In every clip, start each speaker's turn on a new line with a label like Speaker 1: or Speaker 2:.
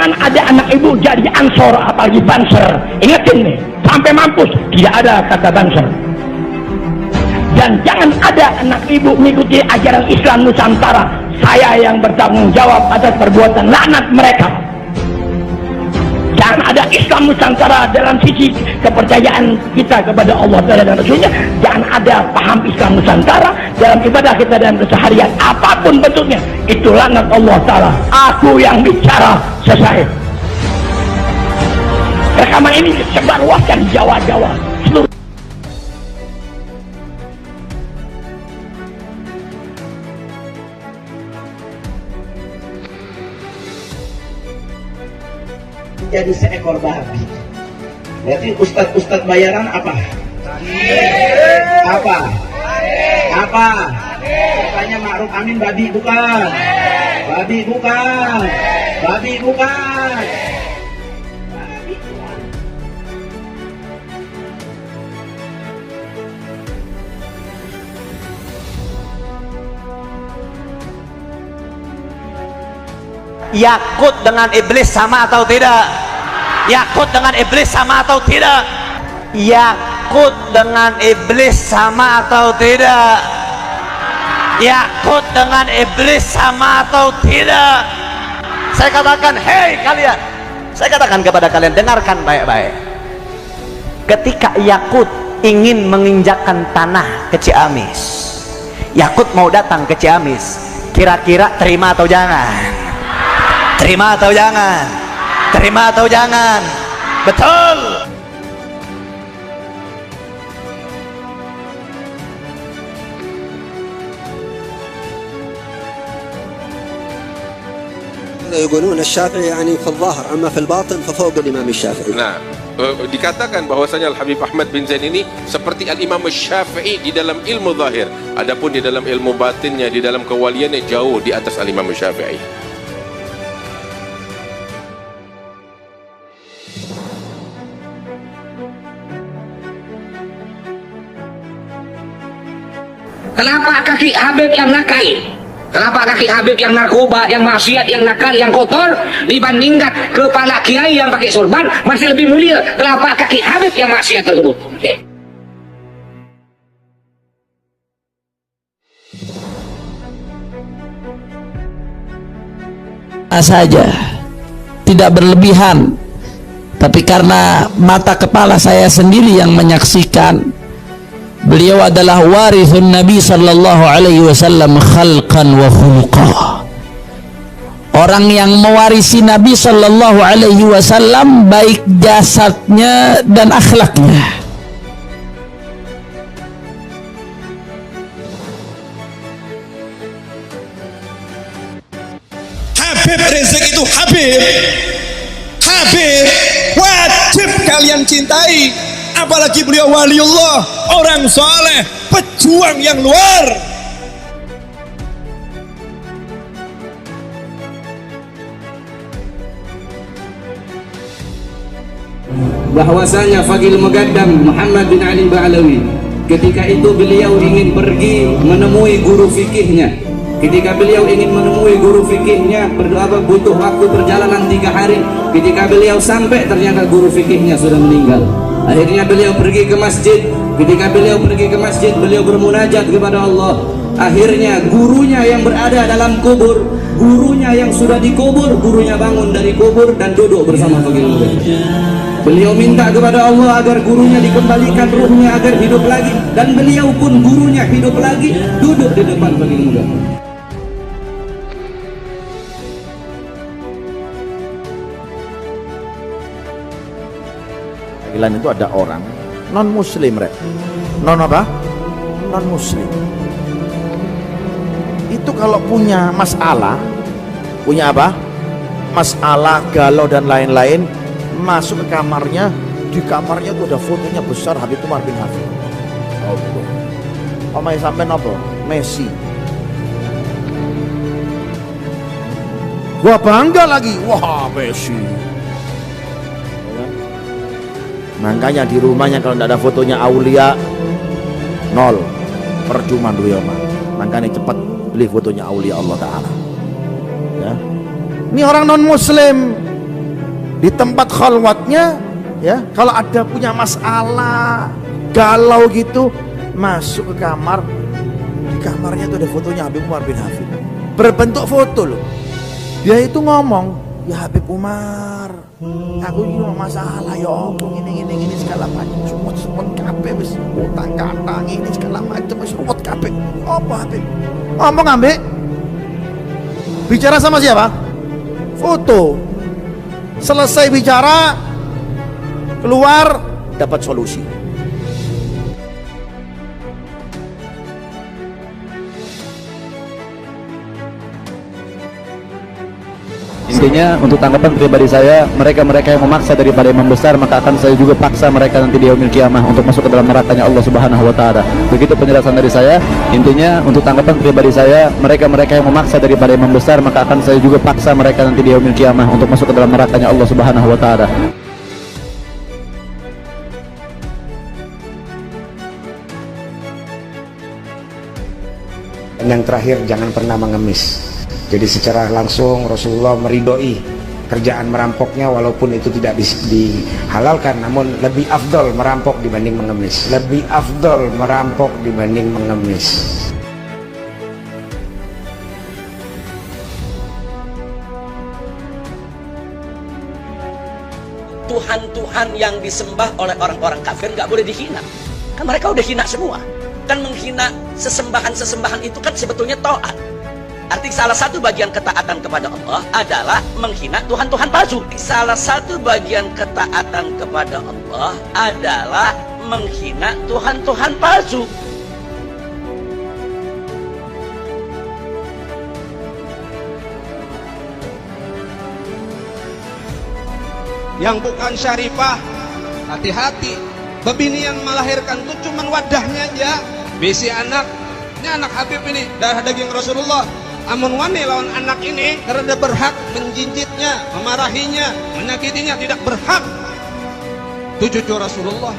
Speaker 1: jangan ada anak ibu jadi ansor apalagi banser. Ingetin nih, sampai mampus tidak ada kata banser. Dan jangan ada anak ibu mengikuti ajaran Islam Nusantara. Saya yang bertanggung jawab atas perbuatan laknat mereka. Jangan ada Islam Nusantara dalam sisi kepercayaan kita kepada Allah dan Rasulnya. Jangan ada paham Islam Nusantara dalam ibadah kita dan keseharian apapun bentuknya. Itu laknat Allah Ta'ala. Aku yang bicara, selesai. Rekaman ini disebarluaskan di Jawa-Jawa seluruh.
Speaker 2: Jadi seekor babi. Berarti ustadz bayaran apa? Apa? Apa? Katanya Ma'ruf Amin babi bukan. Babi bukan. Babi bukan.
Speaker 3: Yakut dengan iblis sama atau tidak? Yakut dengan iblis sama atau tidak? Yakut dengan iblis sama atau tidak? Yakut dengan iblis sama atau tidak? Saya katakan, hei kalian, saya katakan kepada kalian, dengarkan baik-baik. Ketika Yakut ingin menginjakkan tanah ke Ciamis, Yakut mau datang ke Ciamis, kira-kira terima atau jangan? Terima atau jangan? Terima atau jangan? Betul.
Speaker 4: يقولون الشافعي يعني في الظاهر أما في الباطن ففوق الإمام الشافعي.
Speaker 5: Nah, dikatakan bahwasanya Al-Habib Ahmad bin Zain ini seperti Al-Imam Syafi'i di dalam ilmu zahir, adapun di dalam ilmu batinnya, di dalam kewaliannya jauh di atas Al-Imam Syafi'i.
Speaker 6: Kenapa kaki Habib yang nakal? Kenapa kaki Habib yang narkoba, yang maksiat, yang nakal, yang kotor dibandingkan kepala kiai yang pakai sorban masih lebih mulia? Kenapa kaki Habib yang maksiat tersebut?
Speaker 7: Saja tidak berlebihan, tapi karena mata kepala saya sendiri yang menyaksikan, beliau adalah warithun Nabi sallallahu alaihi wasallam khalqan wa khuluqa. Orang yang mewarisi Nabi sallallahu alaihi wasallam baik jasadnya dan akhlaknya.
Speaker 8: Habib Rizik itu Habib. Habib wajib kalian cintai. Apalagi beliau waliullah, orang soleh, pejuang yang luar.
Speaker 9: Bahwasanya Faqih Muqaddam Muhammad bin Ali Ba'alawi, ketika itu beliau ingin pergi menemui guru fikihnya. Ketika beliau ingin menemui guru fikihnya, berdoa butuh waktu perjalanan 3 hari. Ketika beliau sampai, ternyata guru fikihnya sudah meninggal. Akhirnya beliau pergi ke masjid. Ketika beliau pergi ke masjid, beliau bermunajat kepada Allah. Akhirnya gurunya yang berada dalam kubur, gurunya yang sudah dikubur, gurunya bangun dari kubur dan duduk bersama Faqih Muqaddam. Beliau minta kepada Allah agar gurunya dikembalikan ruhnya agar hidup lagi, dan beliau pun gurunya hidup lagi, duduk di depan Faqih Muqaddam.
Speaker 3: Itu ada orang non muslim, non apa? Non muslim. Itu kalau punya masalah, punya apa? Masalah galau dan lain-lain, masuk ke kamarnya, di kamarnya itu ada fotonya besar Habib Umar bin Hafid. Oh, betul. Omai sampai nopo? Messi. Gua bangga lagi, wah Messi. Makanya di rumahnya kalau tidak ada fotonya aulia, nol, percuma beliau mah. Makanya cepat beli fotonya aulia Allah Ta'ala ya. Ini orang non muslim
Speaker 10: di tempat khalwatnya, ya, kalau ada punya masalah galau gitu, masuk ke kamar, di kamarnya itu ada fotonya Habib Umar bin Hafid, berbentuk foto loh. Dia itu ngomong, ya Habib Umar, aku ini masalah ya Allah, ini segala macam, semut kabeh wis utang katang ini segala macam wis ruwet kabeh. Apa Habib? Ngomong ambek, bicara sama siapa? Foto. Selesai bicara, keluar dapat solusi.
Speaker 11: Intinya untuk tanggapan pribadi saya, mereka-mereka yang memaksa daripada imam besar, maka akan saya juga paksa mereka nanti di yaumil kiamah untuk masuk ke dalam nerakanya Allah Subhanahu wa taala. Begitu penjelasan dari saya. Intinya untuk tanggapan pribadi saya, mereka-mereka yang memaksa daripada imam besar, maka akan saya juga paksa mereka nanti di yaumil kiamah untuk masuk ke dalam nerakanya Allah Subhanahu wa taala.
Speaker 12: Dan yang terakhir, jangan pernah mengemis. Jadi secara langsung Rasulullah meridhoi kerjaan merampoknya, walaupun itu tidak dihalalkan, namun lebih afdol merampok dibanding mengemis. Lebih afdol merampok dibanding mengemis.
Speaker 3: Tuhan-Tuhan yang disembah oleh orang-orang kafir nggak boleh dihina. Kan mereka udah hina semua. Kan menghina sesembahan-sesembahan itu kan sebetulnya taat. Arti salah satu bagian ketaatan kepada Allah adalah menghina Tuhan-Tuhan palsu. Salah satu bagian ketaatan kepada Allah adalah menghina Tuhan-Tuhan palsu.
Speaker 13: Yang bukan syarifah, hati-hati. Bebinian melahirkan itu cuma wadahnya aja. Bisi anak, ini anak Habib ini, darah daging Rasulullah. Amun wani lawan anak ini karena berhak menjinjitnya, memarahinya, menyakitinya, tidak berhak. Itu cucu Rasulullah.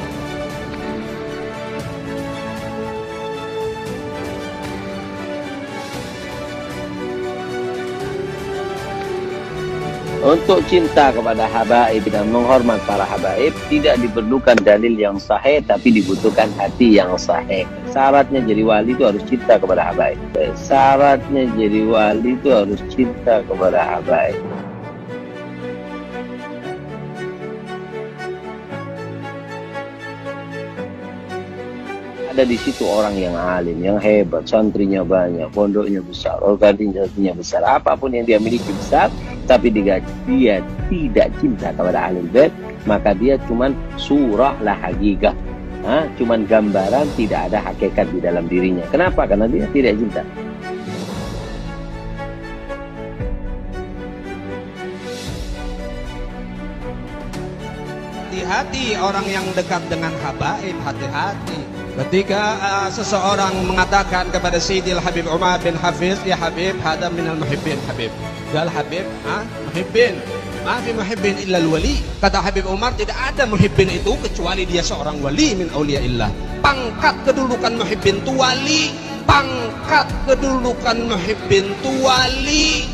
Speaker 14: Untuk cinta kepada habaib dan menghormat para habaib tidak diperlukan dalil yang sahih, tapi dibutuhkan hati yang sahih. Syaratnya jadi wali itu harus cinta kepada habaib. Syaratnya jadi wali itu harus cinta kepada habaib. Ada di situ orang yang alim, yang hebat, santrinya banyak, pondoknya besar, organisasinya besar, apapun yang dia miliki besar, tapi dia tidak cinta kepada alim bait, maka dia cuman surah lah hakikah, cuman gambaran, tidak ada hakikat di dalam dirinya. Kenapa? Karena dia tidak cinta.
Speaker 13: Hati-hati orang yang dekat dengan habaib, hati-hati. Ketika seseorang mengatakan kepada Sayyidil Habib Umar bin Hafiz, ya Habib, hada minal muhibbin Habib. Gal Habib, muhibbin. Ma fi muhibbin illa al-wali. Kata Habib Umar, tidak ada muhibbin itu kecuali dia seorang wali min auliyaillah. Pangkat kedudukan muhibbin itu wali. Pangkat kedudukan muhibbin itu wali.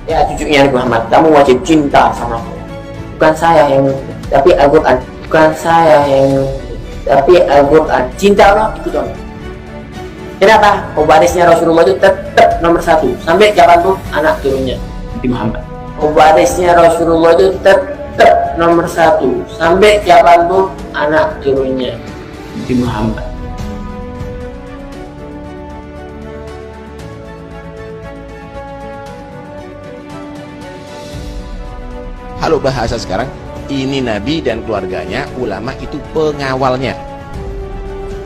Speaker 15: Ya cucunya Nabi Muhammad, kamu wajib cinta sama aku. Bukan saya yang, tapi Al-Quran. Bukan saya yang, tapi Al-Quran. Cinta Allah itu dong. Kenapa? Pewarisnya Rasulullah itu tetap nomor 1 sampai kapanpun anak turunnya Nabi Muhammad. Pewarisnya Rasulullah itu tetap nomor 1 sampai kapanpun anak turunnya Nabi Muhammad.
Speaker 16: Kalau bahasa sekarang, ini Nabi dan keluarganya, ulama itu pengawalnya.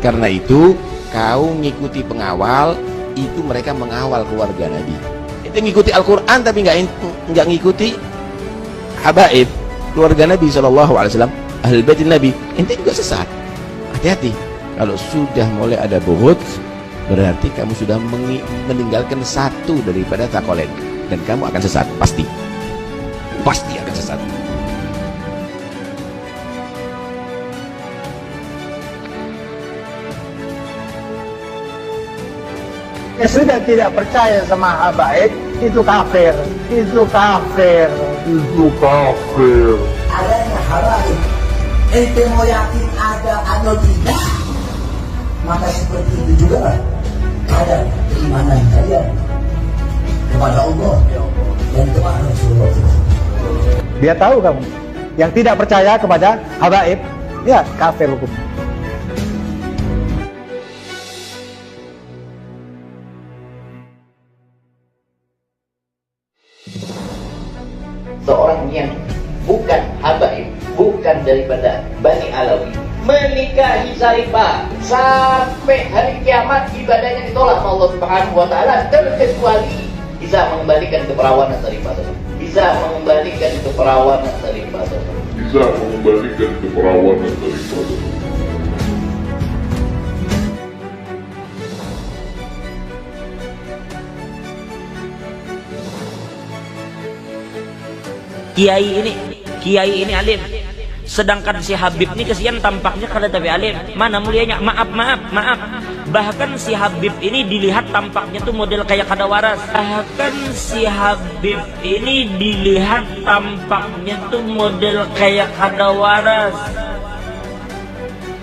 Speaker 16: Karena itu, kau ngikuti pengawal, itu mereka mengawal keluarga Nabi. Itu ngikuti Al-Quran tapi nggak ngikuti habaib, keluarga Nabi SAW, Ahlul Bait Nabi, ente juga sesat. Hati-hati, kalau sudah mulai ada buhut, berarti kamu sudah meninggalkan satu daripada takolen, dan kamu akan sesat, pasti akan sesat.
Speaker 17: yang sudah tidak percaya sama habaib itu kafir, itu kafir, itu kafir.
Speaker 18: Adanya habaib, ente mau yakin ada atau tidak, maka seperti itu juga ada keimanan kalian kepada Allah dan kepada Rasulullah.
Speaker 17: Dia tahu kamu yang tidak percaya kepada habaib, ya kafir hukum.
Speaker 15: Seorang yang bukan habaib, bukan daripada Bani Alawi, menikahi Sarifah sampai hari kiamat ibadahnya ditolak oleh Allah Subhanahu wa taala, terkecuali bisa mengembalikan keperawanan Sarifah tersebut. Bisa mengembalikan keperawanan Sarifah tersebut.
Speaker 19: Bisa mengembalikan keperawanan Sarifah tersebut.
Speaker 20: Kiai ini alim, sedangkan si Habib ini kesian tampaknya kada tapi alim. Mana mulianya? Maaf. Bahkan si Habib ini dilihat tampaknya tuh model kayak kada waras. Bahkan si Habib ini dilihat tampaknya tuh model kayak kada waras.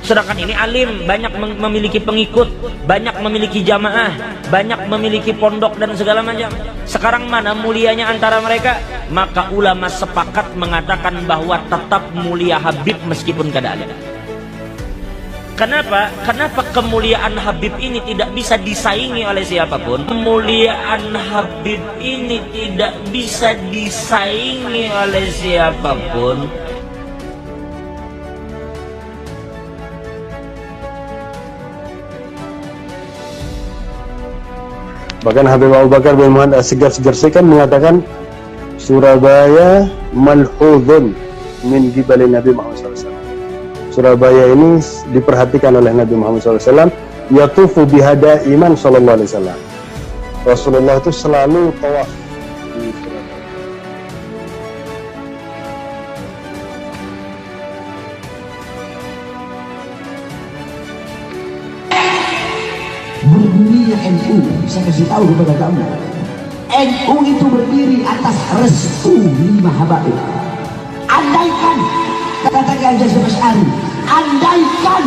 Speaker 20: Sedangkan ini alim, banyak memiliki pengikut, banyak memiliki jamaah, banyak memiliki pondok dan segala macam. Sekarang mana mulianya antara mereka? Maka ulama sepakat mengatakan bahwa tetap mulia Habib meskipun kada ada. Kenapa? Kenapa kemuliaan Habib ini tidak bisa disaingi oleh siapapun? Kemuliaan Habib ini tidak bisa disaingi oleh siapapun.
Speaker 21: Bahkan Habib Abu Bakar bin Muhammad As-Sigaf kan mengatakan Surabaya malhudun min gibali Nabi Muhammad SAW. Surabaya ini diperhatikan oleh Nabi Muhammad SAW. Yatufu bihada iman sallallahu alaihi wasallam. Rasulullah itu selalu tawaf di Surabaya.
Speaker 18: Berdirinya NU, saya kasih tahu kepada kamu, NU itu berdiri atas restu 5 habaib. Andaikan, kata Gajah Asy'ari, andaikan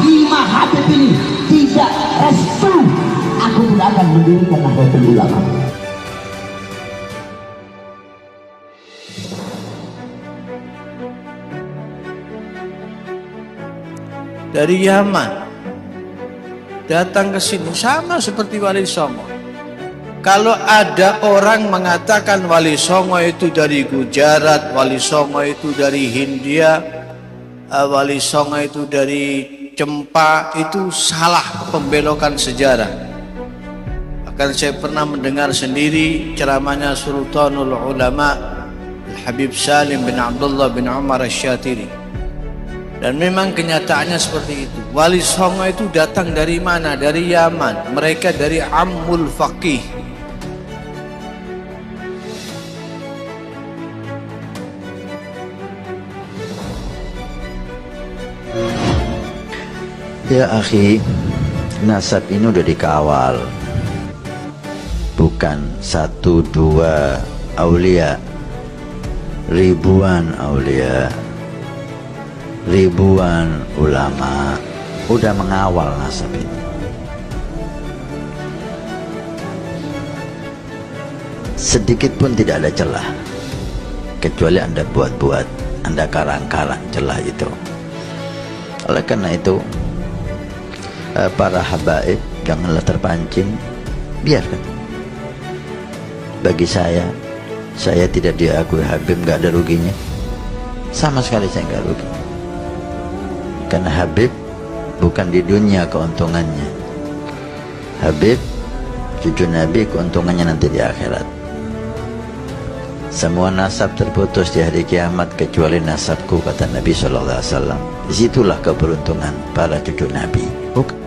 Speaker 18: 5 habib ini tidak restu, aku tidak akan mendirikan Nahdlatul Ulama.
Speaker 10: Dari Yaman datang ke sini sama seperti Wali Songo. Kalau ada orang mengatakan Wali Songo itu dari Gujarat, Wali Songo itu dari Hindia, Wali Songo itu dari Cempa, itu salah pembelokan sejarah. Bahkan saya pernah mendengar sendiri ceramahnya Sultanul Ulama Habib Salim bin Abdullah bin Umar Asy-Syatiri. Dan memang kenyataannya seperti itu. Wali Songo itu datang dari mana? Dari Yaman. Mereka dari Ammul Faqih.
Speaker 22: Ya akhi, nasab ini udah dikawal. Bukan 1-2 aulia, ribuan aulia, ribuan ulama udah mengawal nasab ini. Sedikit pun tidak ada celah, kecuali Anda buat-buat, Anda karang-karang celah itu. Oleh karena itu, para habaib janganlah terpancing, biarkan. Bagi saya tidak diakui Habib, nggak ada ruginya, sama sekali saya nggak rugi. Karena Habib bukan di dunia keuntungannya. Habib cucu Nabi, keuntungannya nanti di akhirat. Semua nasab terputus di hari kiamat kecuali nasabku, kata Nabi SAW. Disitulah keberuntungan para cucu Nabi. Bukan.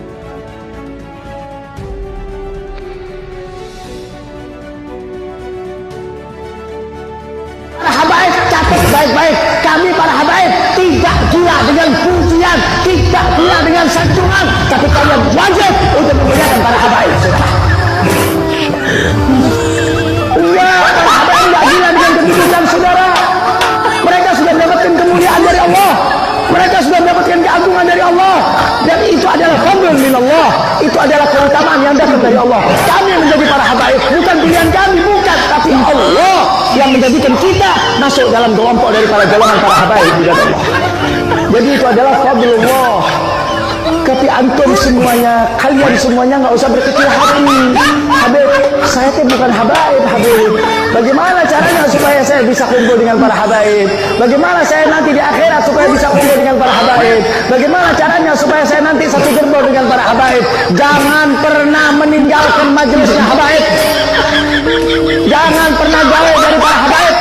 Speaker 1: Habaib, catat baik-baik, kami para habaib tidak gila dengan pujian, tidak gila dengan sanjungan, tapi kalian wajib untuk memuliakan para habaib. Enggak, para habaib enggak gila dengan kedudukan saudara. Mereka sudah mendapatkan kemuliaan dari Allah. Mereka sudah mendapatkan keagungan dari Allah. Dan itu adalah fadl min Allah. Itu adalah keutamaan yang datang dari Allah. Kami yang menjadi para habaib, bukan pilihan kami, bukan, tapi Allah yang menjadikan kita masuk dalam kelompok dari para golongan para habaib di dalam Allah. Jadi itu adalah fadlullah. Tapi antum semuanya, kalian semuanya nggak usah berkecil hati. Habib, saya tuh bukan habaib, Habib. Bagaimana caranya supaya saya bisa kumpul dengan para habaib? Bagaimana saya nanti di akhirat supaya bisa kumpul dengan para habaib? Bagaimana caranya supaya saya nanti satu gerbong dengan para habaib? Jangan pernah meninggalkan majelisnya habaib. Jangan pernah jauh dari para habaib.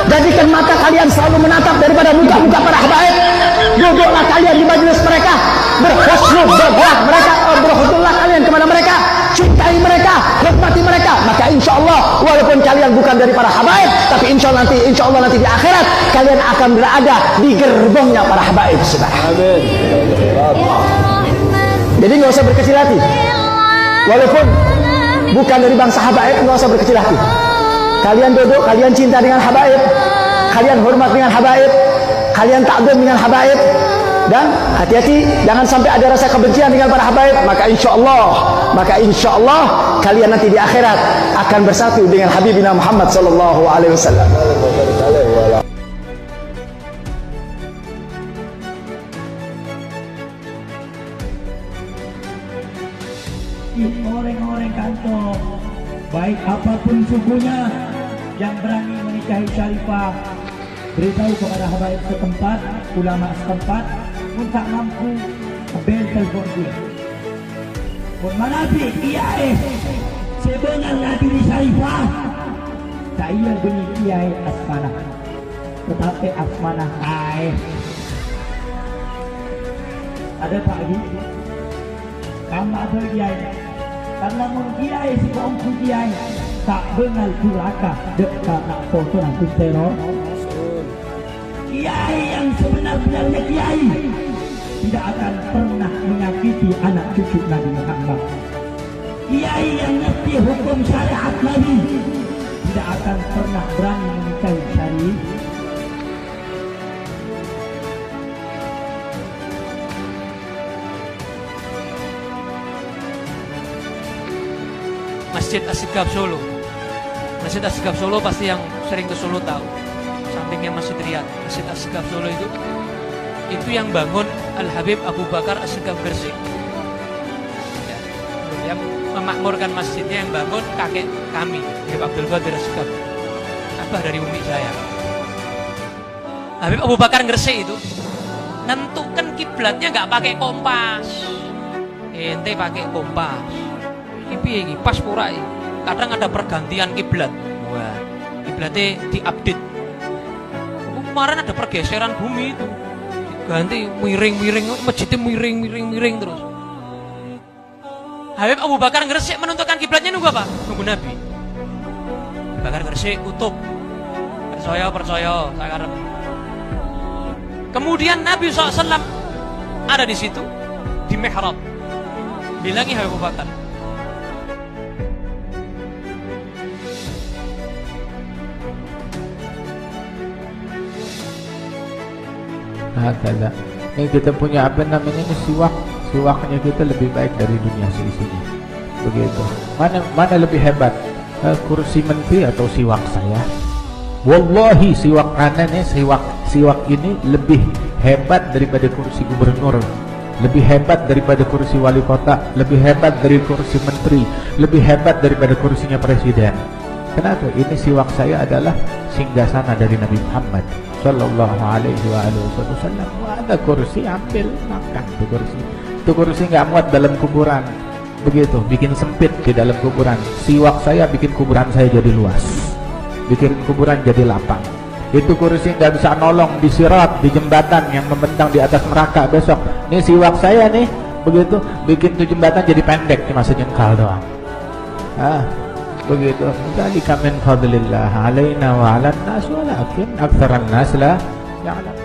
Speaker 1: Jadikan mata kalian selalu menatap daripada muka-muka para habaib. Duduklah kalian di majelis mereka, berhusnul mereka, berhusnullah kalian kepada mereka, cintai mereka, hormati mereka. Maka insya Allah walaupun kalian bukan dari para habaib, tapi insya Allah nanti di akhirat kalian akan berada di gerbongnya para habaib. Amin. Jadi nggak usah berkecil hati. Walaupun bukan dari bangsa habaib, nggak usah berkecil hati. Kalian duduk, kalian cinta dengan habaib, kalian hormat dengan habaib, kalian takzim dengan habaib, dan hati-hati jangan sampai ada rasa kebencian dengan para habaib. Maka insya Allah kalian nanti di akhirat akan bersatu dengan Habibina Muhammad sallallahu alaihi wasallam.
Speaker 2: Orang-orang kantor, baik apapun sukunya, yang berani menikahi syarifah, beritahu kepada habaib setempat, ulama setempat, pun tak mampu, bel telefon dia. Pun manabi kiai, sebenarnya nabi di syarifah, saya bunyi kiai asmanah, tetapi asmanah ada pagi, kamu ada kiai, karena mun kiai si kongku kiai, tak bengal curaka dekat nak foto nak teror. Kiai yang sebenar-benarnya kiai tidak akan pernah menyakiti anak cucu Nabi Muhammad. Kiai yang ngerti hukum syariat Nabi tidak akan pernah berani menikahi syarif.
Speaker 4: Masjid Asgaf Solo. Masjid Asgaf Solo pasti yang sering ke Solo tahu. Sampingnya Masjid Riyadh. Masjid Asgaf Solo itu yang bangun Al Habib Abu Bakar Asgaf Gresik. Ya, yang memakmurkan masjidnya yang bangun kakek kami, Habib Abdul Qadir Asgaf, abah dari umi saya. Habib Abu Bakar Gresik itu nentukan kiblatnya nggak pakai kompas, ente pakai kompas. Ini pas pura ini. Kadang ada pergantian kiblat. Wah, kiblatnya diupdate. Kemarin ada pergeseran bumi itu. Ganti miring-miring, masjidnya miring terus. Habib Abu Bakar Gresik menentukan kiblatnya nunggu apa? Nunggu Nabi. Abu Bakar Gresik kutub. Percaya, saya harap. Kemudian Nabi SAW ada di situ di mihrab. Bilangi Habib Abu Bakar.
Speaker 23: Hakala. Ini kita punya apa namanya ini siwaknya kita lebih baik dari dunia seisinya. Begitu. Mana lebih hebat? Kursi menteri atau siwak saya? Wallahi siwak ana nih, siwak ini lebih hebat daripada kursi gubernur, lebih hebat daripada kursi wali kota, lebih hebat dari kursi menteri, lebih hebat daripada kursinya presiden. Kenapa? Ini siwak saya adalah singgasana dari Nabi Muhammad sallallahu alaihi wasallam. Ada kursi, ambil makan tuh kursi. Itu kursi nggak muat dalam kuburan. Begitu, bikin sempit di dalam kuburan. Siwak saya bikin kuburan saya jadi luas, bikin kuburan jadi lapang. Itu kursi nggak bisa nolong di sirat, di jembatan yang membentang di atas neraka besok. Ini siwak saya nih, begitu, bikin tuh jembatan jadi pendek, cuma sejengkal doang. Begitu. Dzalika min fadlillah alaina wa 'alan nas walakin aktsaran nas la ya'lam.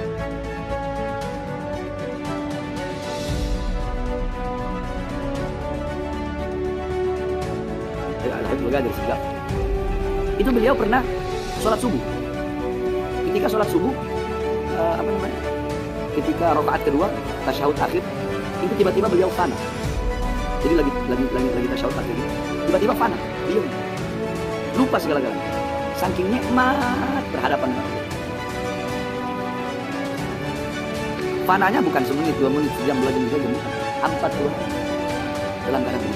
Speaker 5: Ghazir Segaf. Itu beliau pernah sholat subuh. Ketika sholat subuh, ketika rakaat kedua, tasyahud akhir, itu tiba-tiba beliau fana. Jadi lagi tasyahud akhir, tiba-tiba fana, diam, lupa segala-galanya. Saking nikmat berhadapan dengan Allah. Fananya bukan semenit, 2 menit, sejam, 2 jam, 3 jam, 40 hari dalam keadaan ini.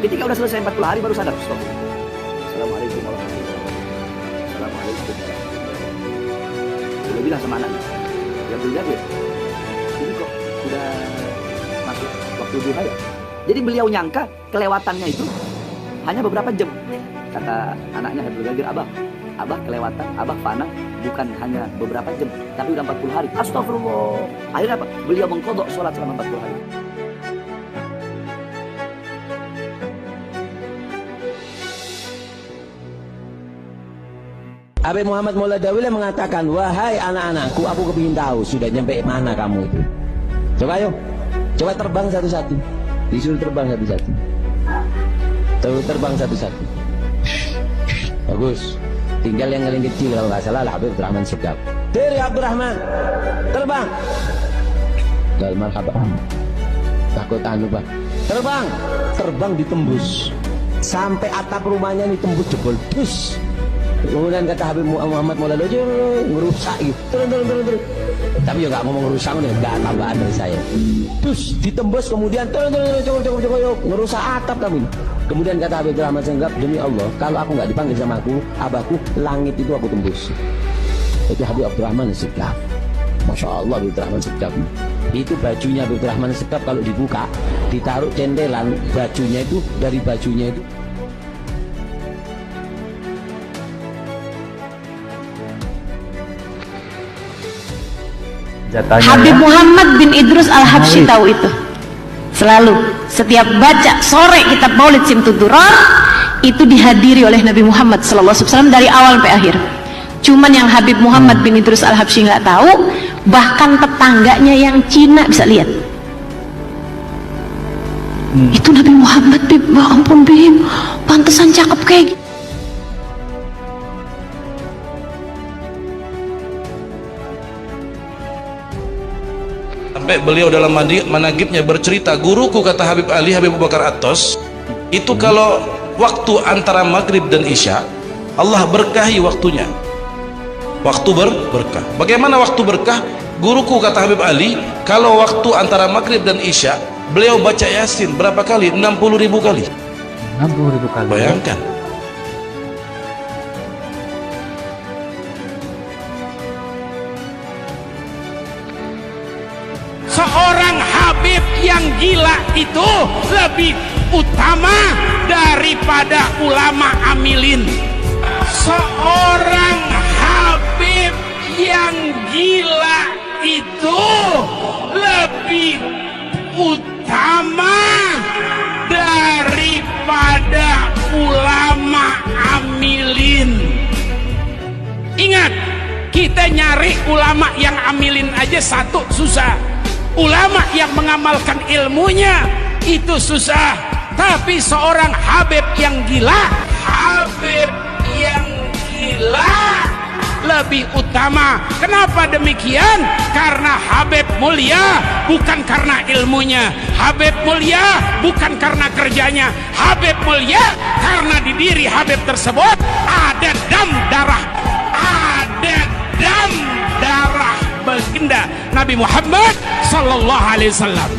Speaker 5: Ketika udah selesai 40 hari baru sadar, stop. Assalamualaikum warahmatullahi wabarakatuh. Assalamualaikum warahmatullahi wabarakatuh. Dia bilang sama anaknya, ya Abdul Ghazir, ini kok udah masuk waktu duha ya? Jadi beliau nyangka kelewatannya itu hanya beberapa jam. Kata anaknya Abdul Ghazir, abah kelewatan, abah fana bukan hanya beberapa jam, tapi udah 40 hari. Astagfirullah. Akhirnya apa? Beliau mengqadha sholat selama 40 hari.
Speaker 6: Habib Muhammad Maulana Dawila mengatakan, wahai anak-anakku, aku kepingin tahu sudah nyampe mana kamu itu. Coba ayo, coba terbang satu-satu. Disuruh terbang satu-satu. Terbang satu-satu. Bagus. Tinggal yang paling kecil kalau nggak salah Habib Abdurrahman Segaf. Diri Abdurrahman, terbang. Gal marhaba. Takut Pak. Terbang ditembus. Sampai atap rumahnya ini tembus jebol. Bus. Kemudian kata Habib Muhammad Maulana ngerusak gitu. Turun. Tapi ya nggak ngomong rusak nih, nggak tambahan dari saya. Terus ditembus kemudian turun, cukup, ngerusak atap kami. Kemudian kata Habib Abdurrahman Segaf, demi Allah, kalau aku nggak dipanggil sama abahku, langit itu aku tembus. Itu Habib Abdurrahman Segaf. Masya Allah Habib Abdurrahman Segaf. Itu bajunya Habib Abdurrahman Segaf kalau dibuka, ditaruh cendelan, bajunya itu dari bajunya itu.
Speaker 7: Habib Muhammad bin Idrus Al-Habsyi tahu itu. Selalu setiap baca sore kitab Maulid Simtud Durar itu dihadiri oleh Nabi Muhammad SAW dari awal sampai akhir. Cuman yang Habib Muhammad bin Idrus Al-Habsyi nggak tahu, bahkan tetangganya yang Cina bisa lihat. Itu Nabi Muhammad, Bib, ya ampun Bib, pantesan cakep kayak gitu.
Speaker 24: Sampai beliau dalam managibnya bercerita, guruku kata Habib Ali, Habib Abu Bakar Atos, itu kalau waktu antara maghrib dan isya, Allah berkahi waktunya. Waktu berkah. Bagaimana waktu berkah? Guruku kata Habib Ali, kalau waktu antara maghrib dan isya, beliau baca Yasin berapa kali? 60.000 kali.
Speaker 23: 60.000 kali.
Speaker 24: Bayangkan.
Speaker 25: Seorang Habib yang gila itu lebih utama daripada ulama amilin. Seorang Habib yang gila itu lebih utama daripada ulama amilin. Ingat, kita nyari ulama yang amilin aja satu susah. Ulama yang mengamalkan ilmunya itu susah. Tapi seorang Habib yang gila, lebih utama. Kenapa demikian? Karena Habib mulia bukan karena ilmunya. Habib mulia bukan karena kerjanya. Habib mulia karena di diri Habib tersebut ada darah baginda Nabi Muhammad sallallahu alaihi wasallam.